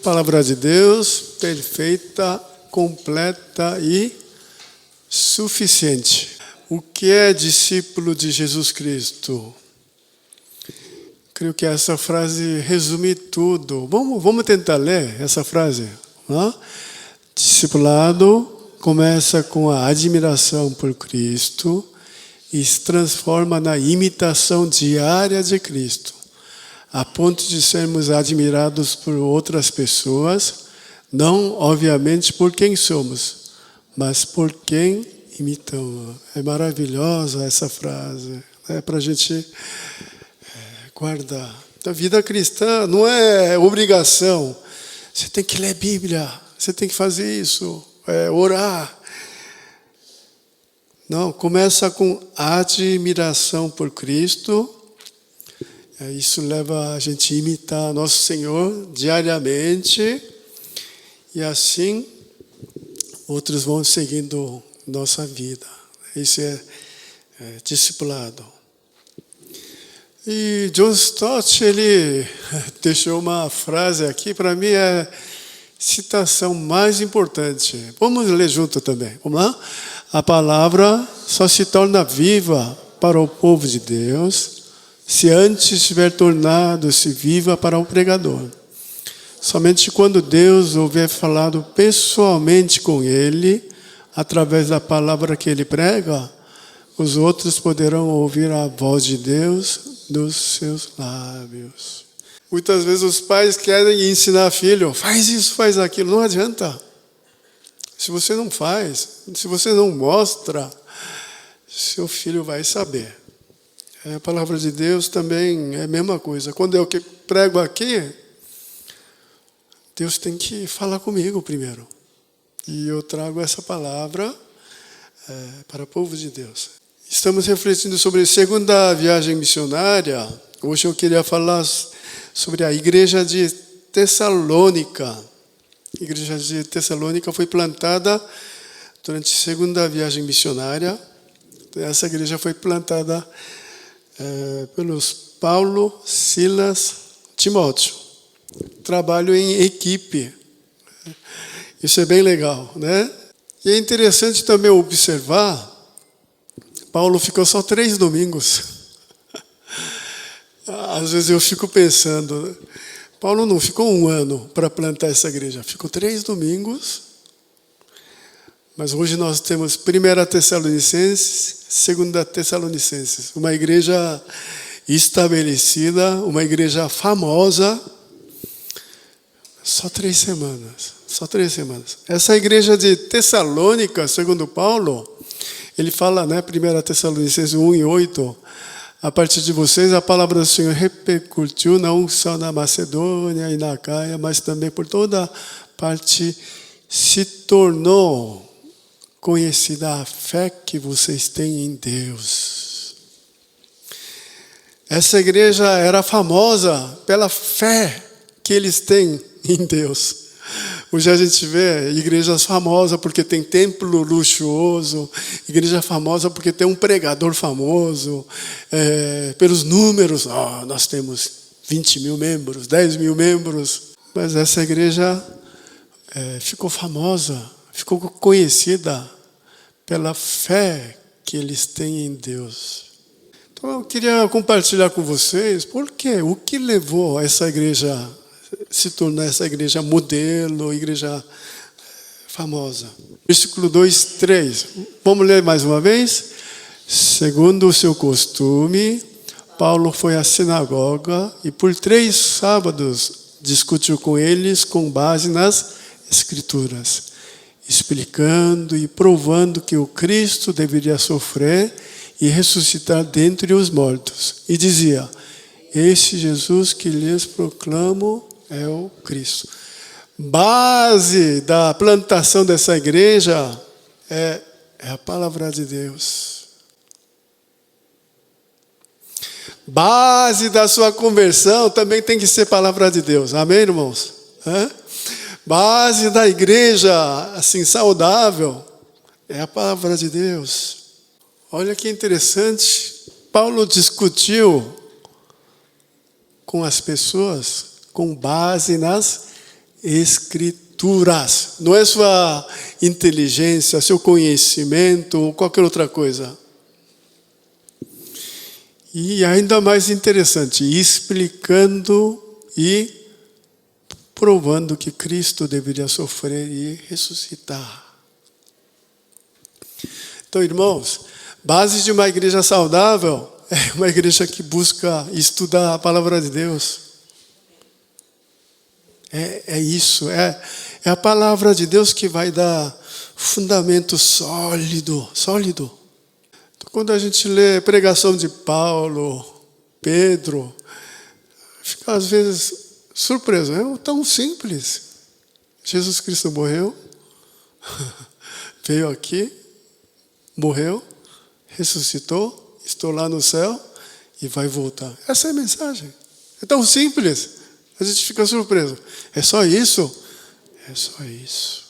Palavra de Deus, perfeita, completa e suficiente. O que é discípulo de Jesus Cristo? Creio que essa frase resume tudo. Vamos tentar ler essa frase. Discipulado começa com a admiração por Cristo e se transforma na imitação diária de Cristo, a ponto de sermos admirados por outras pessoas, não obviamente por quem somos, mas por quem imitamos. É maravilhosa essa frase, é para a gente guardar. A vida cristã não é obrigação. Você tem que ler Bíblia, você tem que fazer isso, orar. Não, começa com admiração por Cristo. Isso leva a gente a imitar nosso Senhor diariamente. E assim, outros vão seguindo nossa vida. Isso é discipulado. E John Stott, ele deixou uma frase aqui, para mim é a citação mais importante. Vamos ler junto também. Vamos lá? A palavra só se torna viva para o povo de Deus se antes tiver tornado-se viva para o pregador. Somente quando Deus houver falado pessoalmente com ele, através da palavra que ele prega, os outros poderão ouvir a voz de Deus dos seus lábios. Muitas vezes os pais querem ensinar filho, faz isso, faz aquilo, não adianta. Se você não faz, se você não mostra, seu filho vai saber. A palavra de Deus também é a mesma coisa. Quando eu prego aqui, Deus tem que falar comigo primeiro. E eu trago essa palavra para o povo de Deus. Estamos refletindo sobre a segunda viagem missionária. Hoje eu queria falar sobre a igreja de Tessalônica. A igreja de Tessalônica foi plantada durante a segunda viagem missionária. Essa igreja foi plantada pelos Paulo, Silas, Timóteo. Trabalho em equipe. Isso é bem legal, né? E é interessante também observar, Paulo ficou só 3 domingos. Às vezes eu fico pensando, Paulo não ficou 1 ano para plantar essa igreja, ficou 3 domingos. Mas hoje nós temos 1 Tessalonicenses, 2 Tessalonicenses, uma igreja estabelecida, uma igreja famosa. Só 3 semanas. Essa igreja de Tessalônica, segundo Paulo, ele fala, 1 Tessalonicenses 1:8, a partir de vocês a palavra do Senhor repercutiu não só na Macedônia e na Acaia, mas também por toda parte se tornou conhecida a fé que vocês têm em Deus. Essa igreja era famosa pela fé que eles têm em Deus. Hoje a gente vê igrejas famosas porque tem templo luxuoso, igreja famosa porque tem um pregador famoso, pelos números, nós temos 20 mil membros, 10 mil membros, mas essa igreja ficou famosa, ficou conhecida pela fé que eles têm em Deus. Então eu queria compartilhar com vocês por quê, o que levou essa igreja se tornar essa igreja modelo, igreja famosa. Versículo 2, 3. Vamos ler mais uma vez? Segundo o seu costume, Paulo foi à sinagoga e por 3 sábados discutiu com eles com base nas Escrituras, explicando e provando que o Cristo deveria sofrer e ressuscitar dentre os mortos. E dizia, este Jesus que lhes proclamo é o Cristo. Base da plantação dessa igreja é a palavra de Deus. Base da sua conversão também tem que ser palavra de Deus. Amém, irmãos? Base da igreja, assim, saudável, é a palavra de Deus. Olha que interessante. Paulo discutiu com as pessoas com base nas Escrituras. Não é sua inteligência, seu conhecimento ou qualquer outra coisa. E ainda mais interessante, explicando e provando que Cristo deveria sofrer e ressuscitar. Então, irmãos, base de uma igreja saudável é uma igreja que busca estudar a palavra de Deus. É isso, é a palavra de Deus que vai dar fundamento sólido. Então, quando a gente lê pregação de Paulo, Pedro, fica às vezes surpreso, é tão simples. Jesus Cristo morreu, veio aqui, morreu, ressuscitou, estou lá no céu e vai voltar. Essa é a mensagem. É tão simples. A gente fica surpreso. É só isso? É só isso.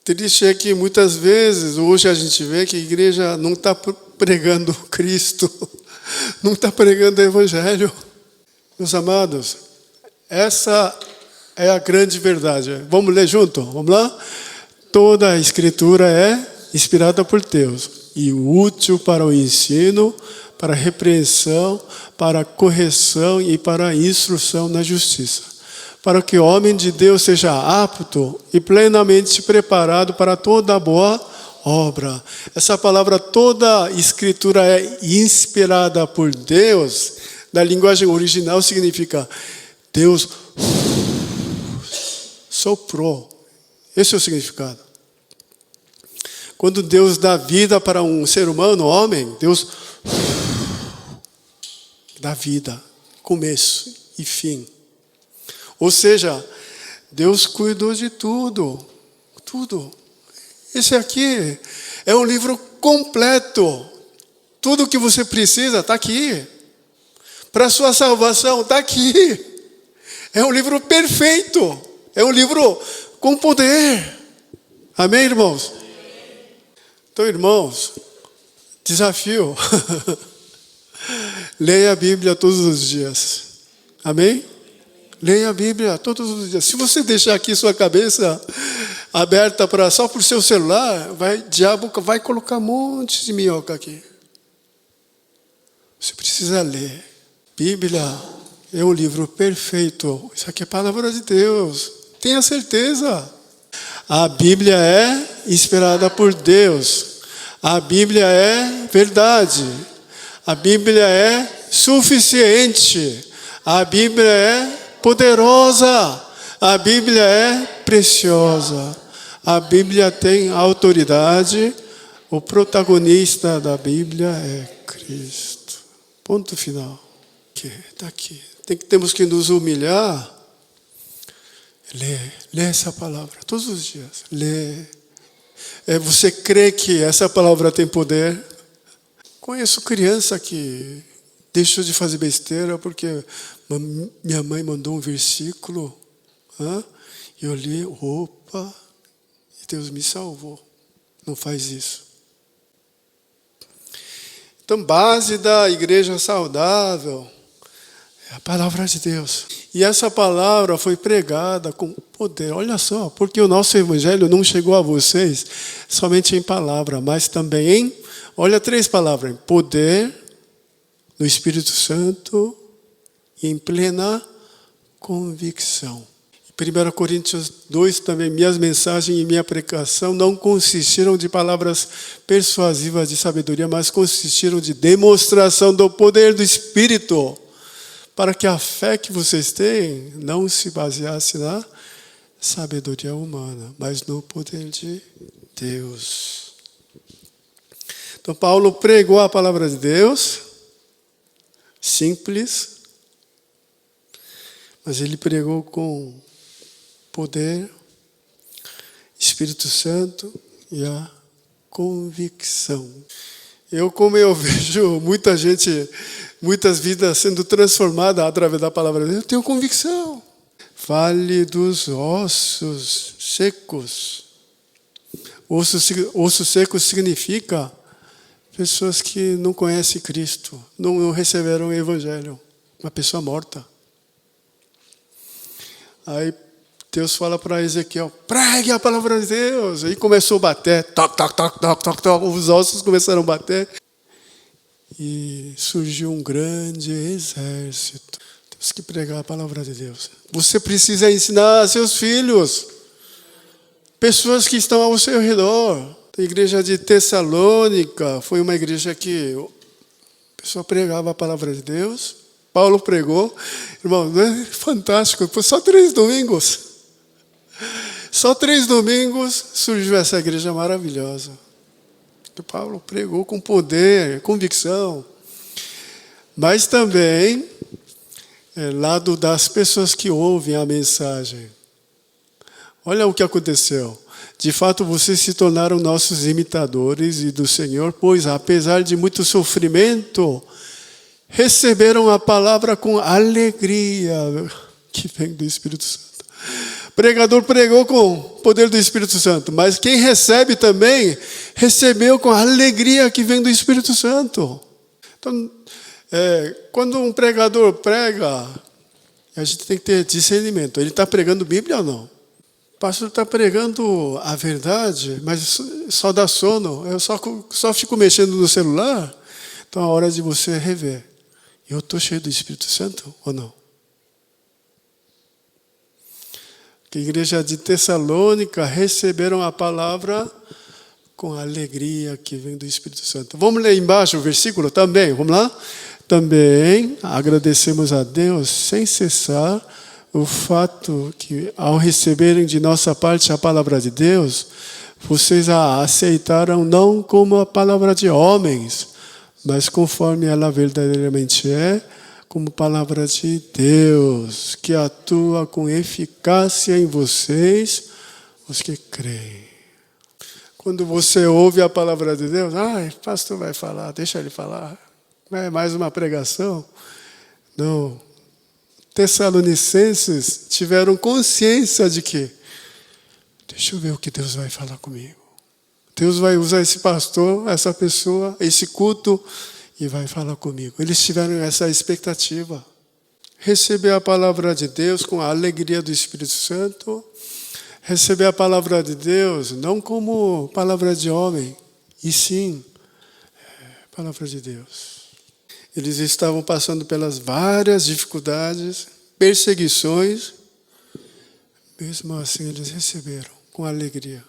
Triste é que muitas vezes, hoje a gente vê que a igreja não está pregando Cristo, não está pregando o Evangelho. Meus amados, essa é a grande verdade. Vamos ler junto? Vamos lá? Toda a Escritura é inspirada por Deus e útil para o ensino, para a repreensão, para a correção e para a instrução na justiça, para que o homem de Deus seja apto e plenamente preparado para toda boa obra. Essa palavra, toda a Escritura é inspirada por Deus, na linguagem original significa Deus soprou. Esse é o significado. Quando Deus dá vida para um ser humano, homem, Deus dá vida, começo e fim. Ou seja, Deus cuidou de tudo. Esse aqui é um livro completo. Tudo que você precisa está aqui. Para a sua salvação está aqui. É um livro perfeito. É um livro com poder. Amém, irmãos? Então, irmãos, desafio. Leia a Bíblia todos os dias. Amém? Leia a Bíblia todos os dias. Se você deixar aqui sua cabeça aberta só para o seu celular, o diabo vai colocar um monte de minhoca aqui. Você precisa ler. Bíblia é um livro perfeito. Isso aqui é a palavra de Deus. Tenha certeza. A Bíblia é inspirada por Deus. A Bíblia é verdade. A Bíblia é suficiente. A Bíblia é poderosa. A Bíblia é preciosa. A Bíblia tem autoridade. O protagonista da Bíblia é Cristo. Ponto final. Está aqui. Temos que nos humilhar. Lê essa palavra todos os dias. Lê. Você crê que essa palavra tem poder? Conheço criança que deixou de fazer besteira porque minha mãe mandou um versículo. E eu li, opa, e Deus me salvou. Não faz isso. Então, base da igreja saudável é a palavra de Deus. E essa palavra foi pregada com poder. Olha só, porque o nosso evangelho não chegou a vocês somente em palavra, mas também em, olha 3 palavras, em poder, no Espírito Santo e em plena convicção. 1 Coríntios 2 também, minhas mensagens e minha pregação não consistiram de palavras persuasivas de sabedoria, mas consistiram de demonstração do poder do Espírito, para que a fé que vocês têm não se baseasse na sabedoria humana, mas no poder de Deus. Então Paulo pregou a palavra de Deus, simples, mas ele pregou com poder, Espírito Santo e a convicção. Como eu vejo muita gente, muitas vidas sendo transformadas através da palavra de Deus, eu tenho convicção. Vale dos ossos secos. Ossos secos significa Pessoas que não conhecem Cristo, não receberam o Evangelho. Uma pessoa morta. Aí Deus fala para Ezequiel, pregue a palavra de Deus. Aí começou a bater, toc, toc, toc, toc, toc, toc, os ossos começaram a bater. E surgiu um grande exército. Temos que pregar a palavra de Deus. Você precisa ensinar a seus filhos, pessoas que estão ao seu redor. A igreja de Tessalônica foi uma igreja que a pessoa pregava a palavra de Deus. Paulo pregou. Irmão, não é fantástico? Foi só 3 domingos. Só 3 domingos surgiu essa igreja maravilhosa. Que Paulo pregou com poder, convicção. Mas também lado das pessoas que ouvem a mensagem. Olha o que aconteceu. De fato, vocês se tornaram nossos imitadores e do Senhor, pois, apesar de muito sofrimento, receberam a palavra com alegria que vem do Espírito Santo. O pregador pregou com o poder do Espírito Santo, mas quem recebe também, recebeu com a alegria que vem do Espírito Santo. Então, quando um pregador prega, a gente tem que ter discernimento. Ele está pregando Bíblia ou não? O pastor está pregando a verdade, mas só dá sono. Eu só fico mexendo no celular. Então é hora de você rever. Eu estou cheio do Espírito Santo ou não? A igreja de Tessalônica receberam a palavra com a alegria que vem do Espírito Santo. Vamos ler embaixo o versículo também, vamos lá? Também agradecemos a Deus sem cessar o fato que, ao receberem de nossa parte a palavra de Deus, vocês a aceitaram não como a palavra de homens, mas conforme ela verdadeiramente é, como palavra de Deus, que atua com eficácia em vocês, os que creem. Quando você ouve a palavra de Deus, o pastor vai falar, deixa ele falar. Não é mais uma pregação? Não. Tessalonicenses tiveram consciência de que, deixa eu ver o que Deus vai falar comigo. Deus vai usar esse pastor, essa pessoa, esse culto, e vai falar comigo. Eles tiveram essa expectativa. Receber a palavra de Deus com a alegria do Espírito Santo. Receber a palavra de Deus não como palavra de homem, e sim, palavra de Deus. Eles estavam passando pelas várias dificuldades, perseguições, mesmo assim eles receberam com alegria.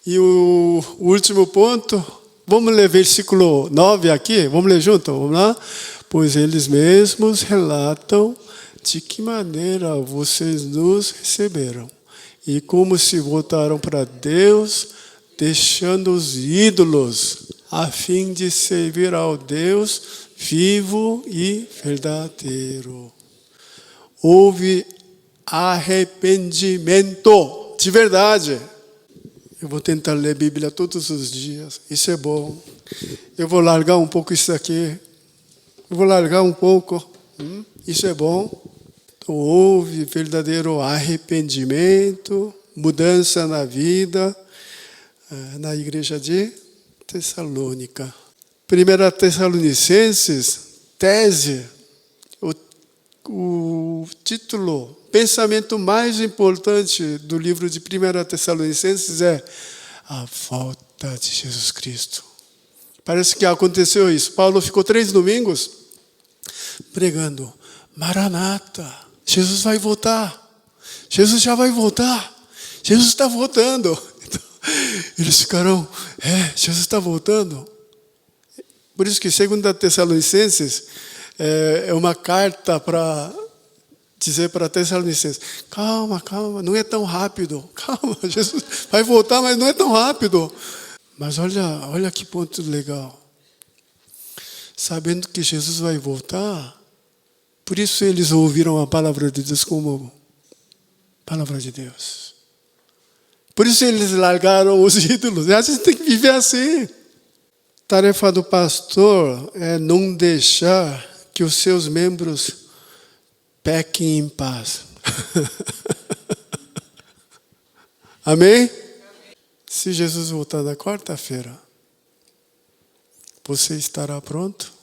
E o último ponto, vamos ler versículo 9 aqui, vamos ler junto, vamos lá? Pois eles mesmos relatam de que maneira vocês nos receberam e como se voltaram para Deus, deixando os ídolos, a fim de servir ao Deus vivo e verdadeiro. Houve arrependimento de verdade. Eu vou tentar ler a Bíblia todos os dias. Isso é bom. Eu vou largar um pouco isso aqui. Eu vou largar um pouco. Isso é bom. Então, houve verdadeiro arrependimento, mudança na vida, na igreja de Tessalônica. 1 Tessalonicenses, tese, o título, pensamento mais importante do livro de 1 Tessalonicenses é a volta de Jesus Cristo. Parece que aconteceu isso. Paulo ficou 3 domingos pregando, Maranata, Jesus vai voltar. Jesus já vai voltar. Jesus está voltando. Então, eles ficaram, Jesus está voltando. Por isso que 2 Tessalonicenses é uma carta para dizer para Tessalonicenses, calma, não é tão rápido. Calma, Jesus vai voltar, mas não é tão rápido. Mas olha que ponto legal. Sabendo que Jesus vai voltar, por isso eles ouviram a palavra de Deus como palavra de Deus. Por isso eles largaram os ídolos. A gente tem que viver assim. Tarefa do pastor é não deixar que os seus membros pequem em paz. Amém? Se Jesus voltar na quarta-feira, Você estará pronto?